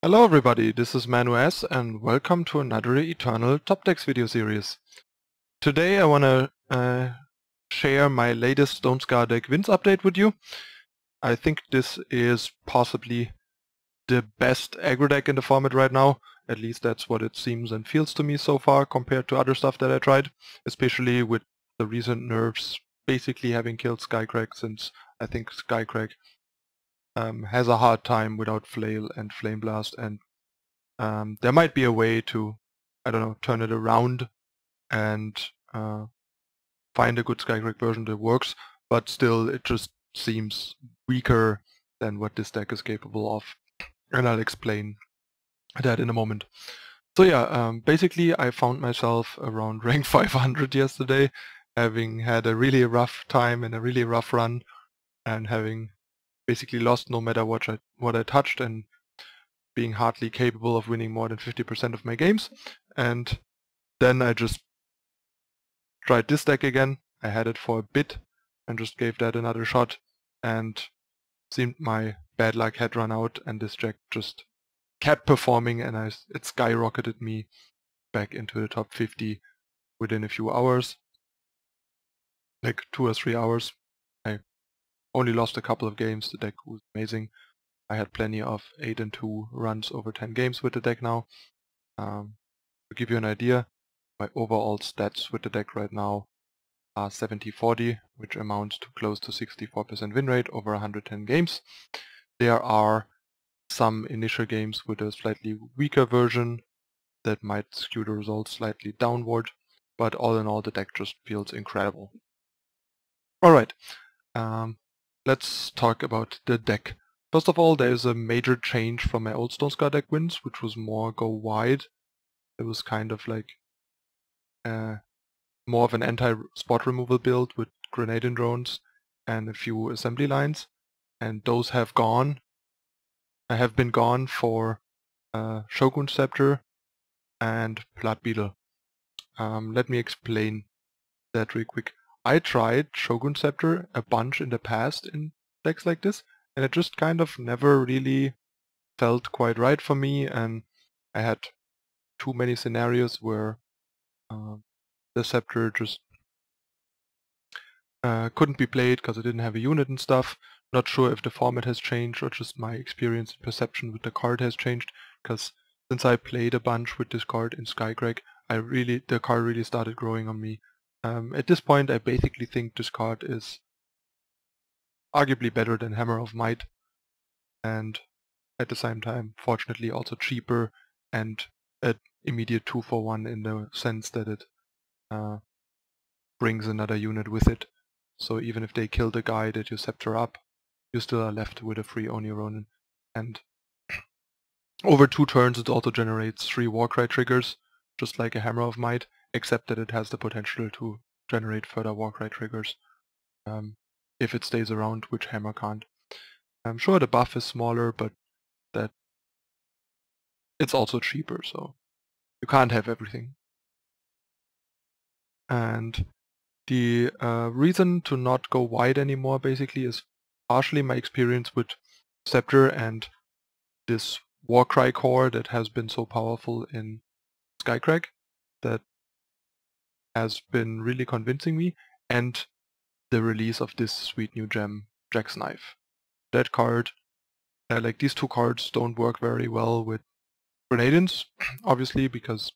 Hello everybody, this is Manu S and welcome to another Eternal Top Decks video series. Today I want to share my latest StonescarDeckWins update with you. I think this is possibly the best aggro deck in the format right now. At least that's what it seems and feels to me so far compared to other stuff that I tried, especially with the recent nerfs basically having killed Skycrack, since I think Skycrack has a hard time without Flail and Flame Blast, and there might be a way to, I don't know, turn it around and find a good Skycrack version that works, but still it just seems weaker than what this deck is capable of, and I'll explain that in a moment. So yeah, basically I found myself around rank 500 yesterday, having had a really rough time and a really rough run, and having basically lost no matter what I touched, and being hardly capable of winning more than 50% of my games. And then I just tried this deck again. I had it for a bit and just gave that another shot, and seemed my bad luck had run out, and this deck just kept performing, and it skyrocketed me back into the top 50 within a few hours, like 2 or 3 hours. I only lost a couple of games. The deck was amazing. I had plenty of 8 and 2 runs over 10 games with the deck now. To give you an idea, my overall stats with the deck right now are 70-40, which amounts to close to 64% win rate over 110 games. There are some initial games with a slightly weaker version that might skew the results slightly downward, but all in all the deck just feels incredible. Alright, let's talk about the deck. First of all, there is a major change from my old StonescarDeckWins, which was more go wide. It was kind of like more of an anti-spot removal build with grenade and drones and a few assembly lines, and those have been gone for Shogun Scepter and Blood Beetle. Let me explain that real quick. I tried Shogun Scepter a bunch in the past in decks like this, and it just kind of never really felt quite right for me, and I had too many scenarios where the Scepter just couldn't be played because it didn't have a unit and stuff. Not sure if the format has changed or just my experience and perception with the card has changed, because since I played a bunch with this card in Skycrack, the card really started growing on me. At this point I basically think this card is arguably better than Hammer of Might, and at the same time fortunately also cheaper and an immediate 2-for-1 in the sense that it brings another unit with it. So even if they kill the guy that you Scepter up, you still are left with a free Oni Ronin. And over 2 turns it also generates 3 Warcry triggers, just like a Hammer of Might, except that it has the potential to generate further Warcry triggers if it stays around, which Hammer can't. I'm sure the buff is smaller, but that it's also cheaper, so you can't have everything. And the reason to not go wide anymore basically is partially my experience with Scepter and this Warcry core that has been so powerful in Skycrack, that has been really convincing me, and the release of this sweet new gem, Jack's Knife. That card, like these 2 cards don't work very well with Grenadians, obviously, because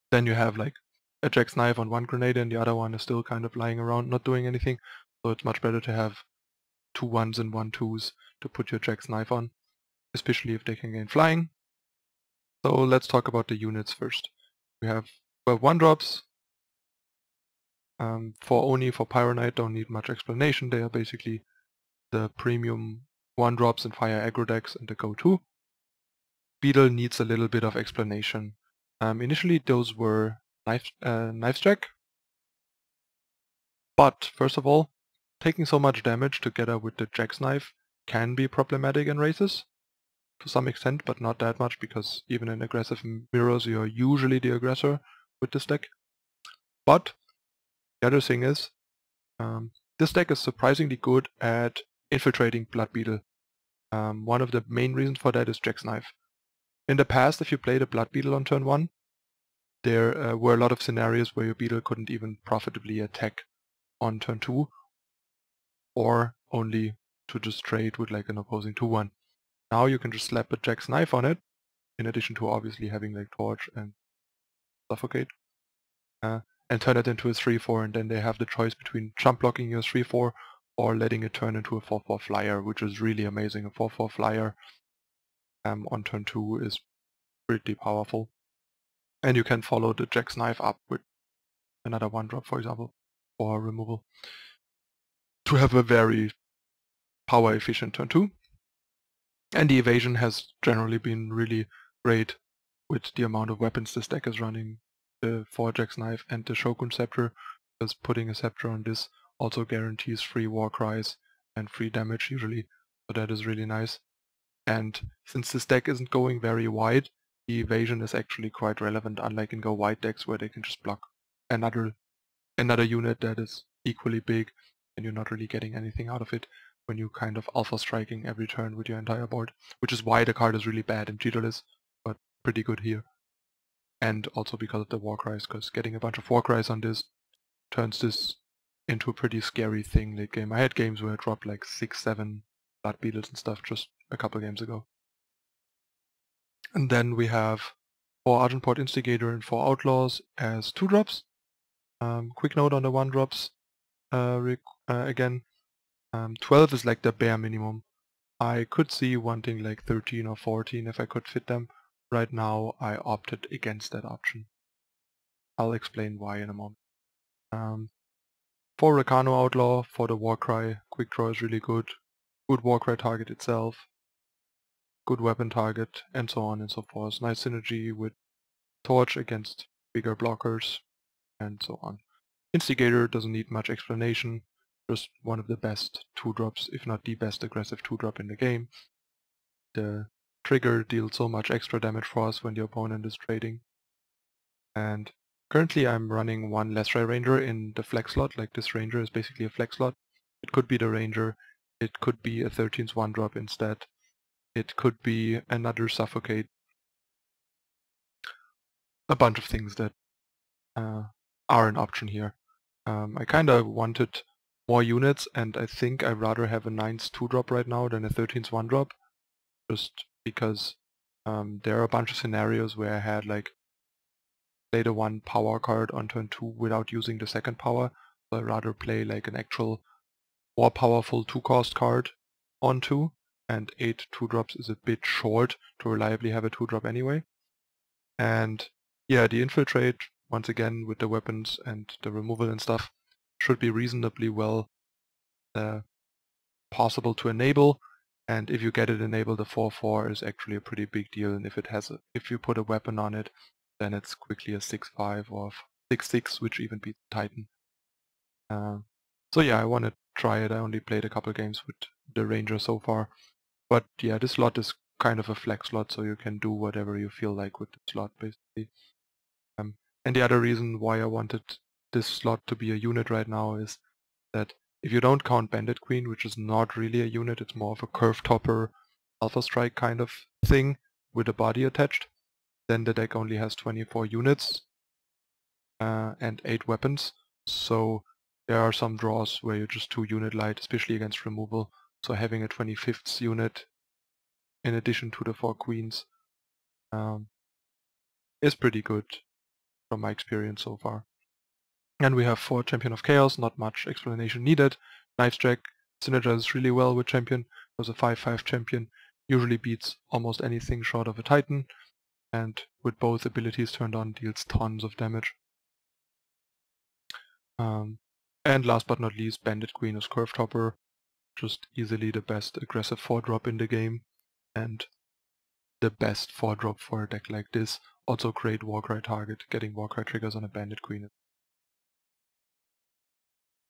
then you have like a Jack's Knife on one grenade and the other one is still kind of lying around not doing anything, so it's much better to have 2 1s and 1 2s to put your Jack's Knife on, especially if they can gain flying. So let's talk about the units first. We have 12 1-drops. For Oni, for Pyroknight, don't need much explanation. They are basically the premium 1-drops in fire aggro decks and the go-to. Beetle needs a little bit of explanation. Initially those were Knifejack, but first of all, taking so much damage together with the Jack's Knife can be problematic in races, to some extent, but not that much, because even in aggressive mirrors you're usually the aggressor with this deck. But the other thing is, this deck is surprisingly good at infiltrating Blood Beetle. One of the main reasons for that is Jack's Knife. In the past, if you played a Blood Beetle on turn 1, there were a lot of scenarios where your Beetle couldn't even profitably attack on turn 2, or only to just trade with like an opposing 2-1. Now you can just slap a Jack's Knife on it, in addition to obviously having like Torch and Suffocate, and turn it into a 3-4, and then they have the choice between jump blocking your 3-4 or letting it turn into a 4-4 flyer, which is really amazing. A 4-4 flyer on turn 2 is pretty powerful. And you can follow the Jack's Knife up with another 1-drop, for example, or removal, to have a very power efficient turn 2. And the evasion has generally been really great with the amount of weapons this deck is running. The 4 Jack's Knife and the Shogun Scepter, because putting a Scepter on this also guarantees free war cries and free damage usually, so that is really nice. And since this deck isn't going very wide, the evasion is actually quite relevant, unlike in go wide decks where they can just block another unit that is equally big and you're not really getting anything out of it when you kind of alpha striking every turn with your entire board, which is why the card is really bad in Cheaterless, but pretty good here. And also because of the war cries, because getting a bunch of war cries on this turns this into a pretty scary thing late game. I had games where I dropped like 6-7 Blood Beetles and stuff just a couple games ago. And then we have 4 Argenport Instigator and 4 Outlaws as 2-drops. Quick note on the 1-drops again. 12 is like the bare minimum. I could see wanting like 13 or 14 if I could fit them. Right now I opted against that option. I'll explain why in a moment. For Rakano Outlaw, for the Warcry, Quick Draw is really good. Good Warcry target itself. Good weapon target, and so on and so forth. Nice synergy with Torch against bigger blockers, and so on. Instigator doesn't need much explanation. Just one of the best 2-drops, if not the best aggressive 2-drop in the game. The trigger deals so much extra damage for us when the opponent is trading. And currently I'm running 1 Lesrai Ranger in the flex slot, like this Ranger is basically a flex slot. It could be the Ranger, it could be a 13th 1-drop instead, it could be another Suffocate. A bunch of things that are an option here. I kinda wanted more units, and I think I'd rather have a 9th 2-drop right now than a 13th 1-drop, just because there are a bunch of scenarios where I had like play the 1 power card on turn 2 without using the 2nd power, so I'd rather play like an actual more powerful 2-cost card on 2, and 8 2-drops is a bit short to reliably have a 2-drop anyway. And yeah, the Infiltrate, once again with the weapons and the removal and stuff, should be reasonably well possible to enable, and if you get it enabled, the 4-4 is actually a pretty big deal, and if you put a weapon on it, then it's quickly a 6-5 or 6-6, which even beats Titan. So yeah, I want to try it. I only played a couple games with the Ranger so far, but yeah, this slot is kind of a flex slot, so you can do whatever you feel like with the slot, basically. And the other reason why I wanted this slot to be a unit right now is that if you don't count Bandit Queen, which is not really a unit, it's more of a curve topper Alpha Strike kind of thing with a body attached, then the deck only has 24 units and 8 weapons, so there are some draws where you're just 2 unit light, especially against removal, so having a 25th unit in addition to the 4 queens is pretty good from my experience so far. And we have 4 Champion of Chaos, not much explanation needed. Knifejack synergizes really well with Champion, was a 5-5 champion, usually beats almost anything short of a Titan, and with both abilities turned on deals tons of damage. And last but not least, Bandit Queen is Curve Topper, just easily the best aggressive 4-drop in the game, and the best 4-drop for a deck like this. Also great Warcry target, getting Warcry triggers on a Bandit Queen.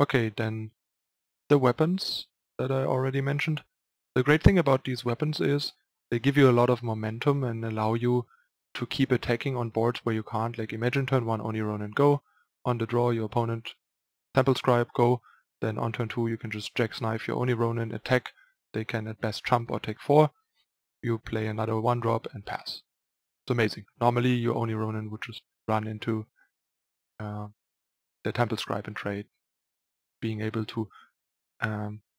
Okay, then the weapons that I already mentioned. The great thing about these weapons is they give you a lot of momentum and allow you to keep attacking on boards where you can't. Like imagine turn 1 Oni Ronin go, on the draw your opponent Temple Scribe go, then on turn 2 you can just Jack's Knife your Oni Ronin, attack, they can at best jump or take 4, you play another 1-drop and pass. It's amazing. Normally your Oni Ronin would just run into the Temple Scribe and trade. Being able to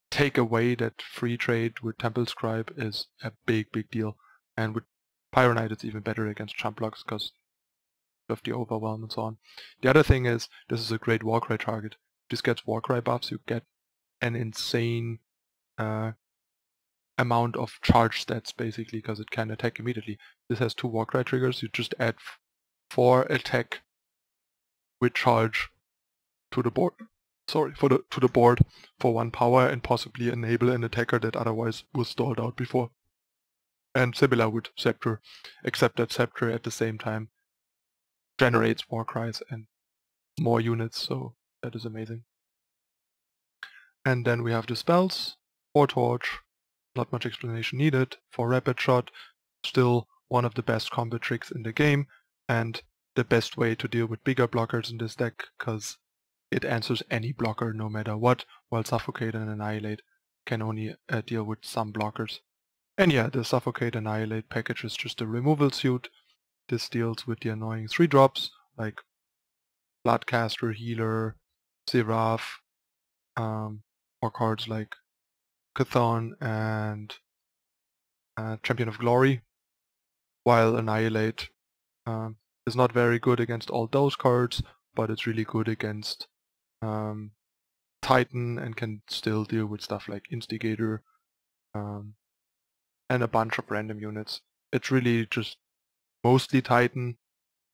take away that free trade with Temple Scribe is a big deal. And with Pyroknight it's even better against jump blocks because of the overwhelm and so on. The other thing is, this is a great Warcry target. This gets Warcry buffs, you get an insane amount of charge stats basically, because it can attack immediately. This has 2 Warcry triggers, you just add 4 attack with charge to the board. Sorry, to the board for 1 power and possibly enable an attacker that otherwise was stalled out before. And similar with Scepter, except that Scepter at the same time generates more cries and more units, so that is amazing. And then we have the spells, 4 Torch, not much explanation needed, 4 Rapid Shot, still one of the best combo tricks in the game, and the best way to deal with bigger blockers in this deck, because it answers any blocker no matter what, while Suffocate and Annihilate can only deal with some blockers. And yeah, the Suffocate Annihilate package is just a removal suit. This deals with the annoying 3 drops, like Bloodcaster, Healer, Seraph, or cards like Chthon and Champion of Glory, while Annihilate is not very good against all those cards, but it's really good against Titan and can still deal with stuff like Instigator and a bunch of random units. It's really just mostly Titan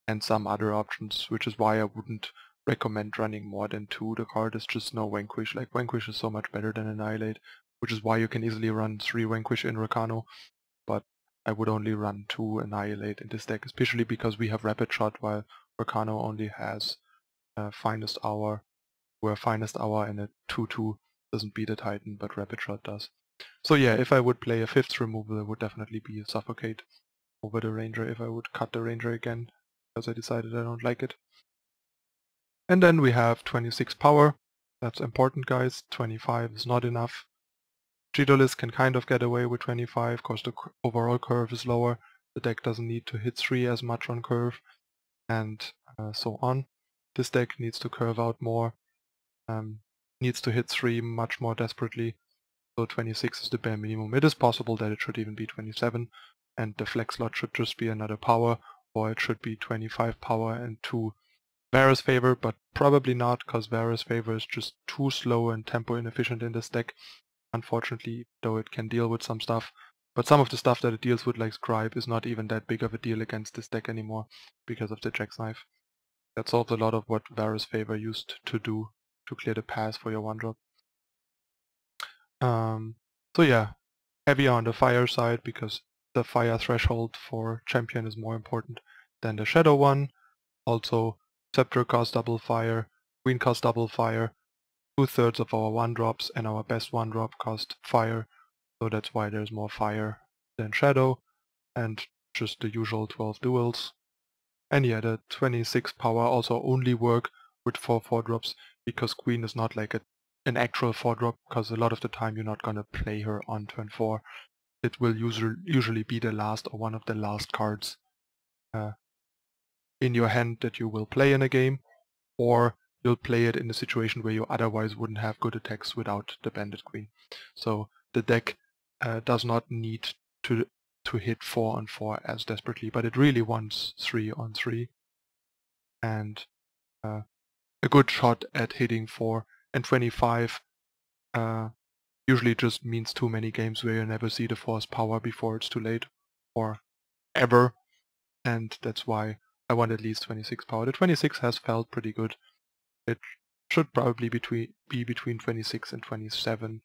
and some other options, which is why I wouldn't recommend running more than 2. The card is just no Vanquish. Like, Vanquish is so much better than Annihilate, which is why you can easily run 3 Vanquish in Rakano, but I would only run 2 Annihilate in this deck, especially because we have Rapid Shot while Rakano only has Finest Hour, where Finest Hour and a 2/2 doesn't beat a Titan, but Rapid Shot does. So yeah, if I would play a 5th removal, it would definitely be a Suffocate over the Ranger if I would cut the Ranger again, because I decided I don't like it. And then we have 26 power. That's important, guys. 25 is not enough. Decklist can kind of get away with 25, because the overall curve is lower. The deck doesn't need to hit 3 as much on curve, and so on. This deck needs to curve out more, needs to hit 3 much more desperately, so 26 is the bare minimum. It is possible that it should even be 27, and the flex slot should just be another power, or it should be 25 power and 2 Varus Favor, but probably not, because Varus Favor is just too slow and tempo inefficient in this deck, unfortunately, though it can deal with some stuff. But some of the stuff that it deals with, like Scribe, is not even that big of a deal against this deck anymore, because of the Jack's Knife. That solves a lot of what Varus Favor used to do to clear the path for your 1-drop. So yeah, heavier on the fire side, because the fire threshold for champion is more important than the shadow one. Also, Scepter costs double fire, Queen costs double fire, 2/3 of our 1-drops and our best 1-drop cost fire, so that's why there's more fire than shadow, and just the usual 12 duels. And yeah, the 26 power also only work with 4 4-drops, because Queen is not like an actual 4-drop, because a lot of the time you're not gonna play her on turn 4. It will usually be the last or one of the last cards in your hand that you will play in a game, or you'll play it in a situation where you otherwise wouldn't have good attacks without the Bandit Queen. So the deck does not need to hit 4 on 4 as desperately, but it really wants 3 on 3. And a good shot at hitting 4 and 25 usually just means too many games where you never see the 4's power before it's too late, or ever, and that's why I want at least 26 power. The 26 has felt pretty good. It should probably be between 26 and 27,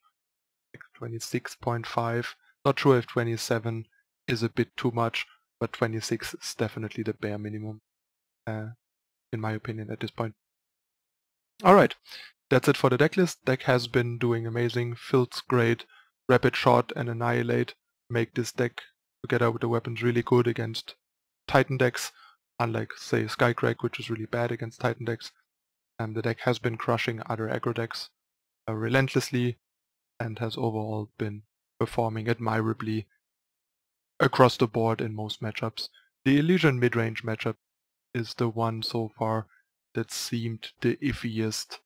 like 26.5. Not sure if 27 is a bit too much, but 26 is definitely the bare minimum, in my opinion at this point. Alright, that's it for the decklist. Deck has been doing amazing. Filth's great, Rapid Shot and Annihilate make this deck together with the weapons really good against Titan decks, unlike say Skycrack, which is really bad against Titan decks. The deck has been crushing other aggro decks relentlessly and has overall been performing admirably across the board in most matchups. The Elysian mid-range matchup is the one so far that seemed the iffiest.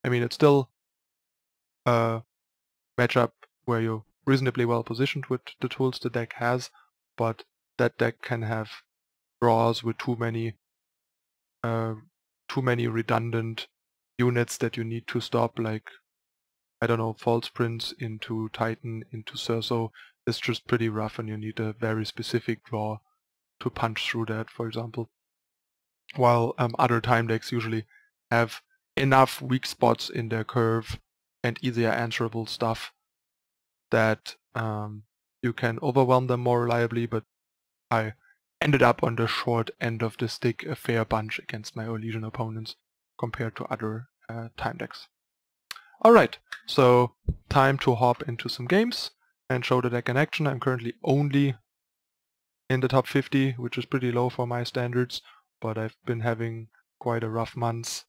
I mean, it's still a matchup where you're reasonably well positioned with the tools the deck has, but that deck can have draws with too many redundant units that you need to stop, like, I don't know, False Prince into Titan into Cerso. It's just pretty rough and you need a very specific draw to punch through that, for example. While other time decks usually have enough weak spots in their curve and easier answerable stuff that you can overwhelm them more reliably, but I ended up on the short end of the stick a fair bunch against my Elysian opponents compared to other time decks. Alright, so time to hop into some games and show the deck in action. I'm currently only in the top 50, which is pretty low for my standards, but I've been having quite a rough month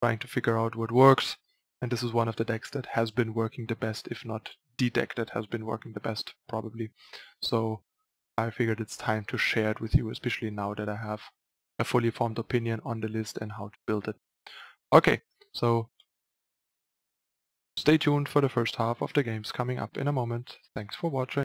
trying to figure out what works, and this is one of the decks that has been working the best, if not the deck that has been working the best, probably. So I figured it's time to share it with you, especially now that I have a fully formed opinion on the list and how to build it. Okay, so stay tuned for the first half of the games coming up in a moment. Thanks for watching.